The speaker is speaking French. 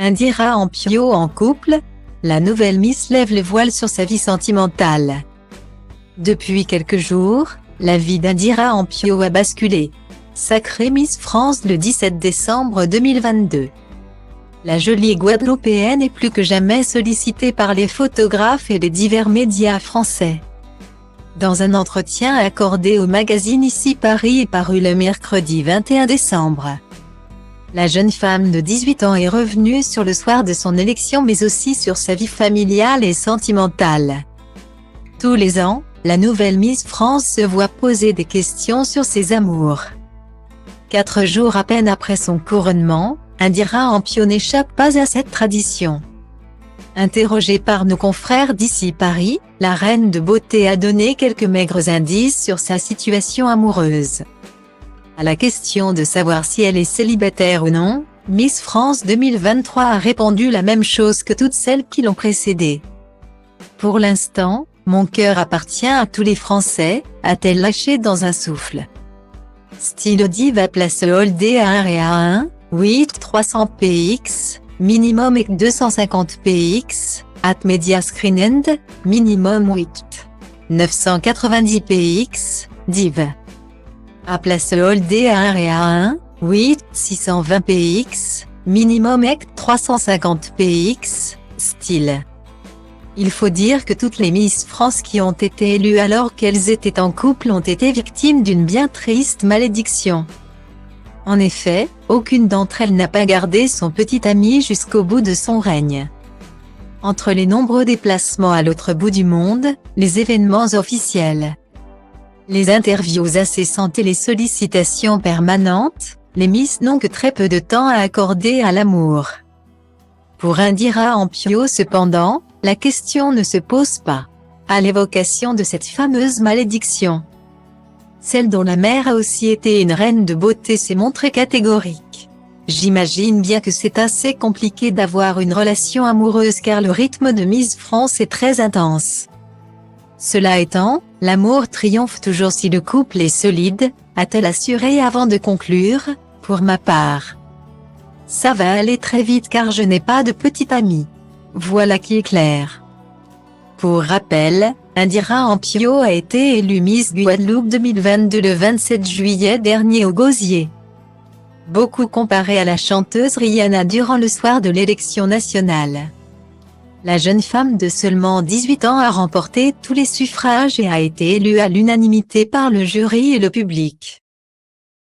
Indira Ampio en couple, la nouvelle Miss lève le voile sur sa vie sentimentale. Depuis quelques jours, la vie d'Indira Ampio a basculé. Sacrée Miss France le 17 décembre 2022. La jolie Guadeloupéenne est plus que jamais sollicitée par les photographes et les divers médias français. Dans un entretien accordé au magazine Ici Paris et paru le mercredi 21 décembre, la jeune femme de 18 ans est revenue sur le soir de son élection mais aussi sur sa vie familiale et sentimentale. Tous les ans, la nouvelle Miss France se voit poser des questions sur ses amours. 4 jours à peine après son couronnement, Indira Ampio n'échappe pas à cette tradition. Interrogée par nos confrères d'Ici Paris, la reine de beauté a donné quelques maigres indices sur sa situation amoureuse. À la question de savoir si elle est célibataire ou non, Miss France 2023 a répondu la même chose que toutes celles qui l'ont précédée. Pour l'instant, mon cœur appartient à tous les Français, a-t-elle lâché dans un souffle. Style diva place holdé à 1 et à 1, 8 300 px, minimum et 250 px, at media screen end, minimum 8 990 px, div. À place holdé à 1 et à 1, 8 620 px, minimum et 350 px, style. Il faut dire que toutes les Miss France qui ont été élues alors qu'elles étaient en couple ont été victimes d'une bien triste malédiction. En effet, aucune d'entre elles n'a pas gardé son petit ami jusqu'au bout de son règne. Entre les nombreux déplacements à l'autre bout du monde, les événements officiels, les interviews incessantes et les sollicitations permanentes, les Miss n'ont que très peu de temps à accorder à l'amour. Pour Indira Ampio cependant, la question ne se pose pas. À l'évocation de cette fameuse malédiction, celle dont la mère a aussi été une reine de beauté s'est montrée catégorique. J'imagine bien que c'est assez compliqué d'avoir une relation amoureuse car le rythme de Miss France est très intense. Cela étant, l'amour triomphe toujours si le couple est solide, a-t-elle assuré avant de conclure, pour ma part. Ça va aller très vite car je n'ai pas de petit ami. Voilà qui est clair. Pour rappel, Indira Ampio a été élue Miss Guadeloupe 2022 le 27 juillet dernier au Gosier. Beaucoup comparée à la chanteuse Rihanna durant le soir de l'élection nationale. La jeune femme de seulement 18 ans a remporté tous les suffrages et a été élue à l'unanimité par le jury et le public.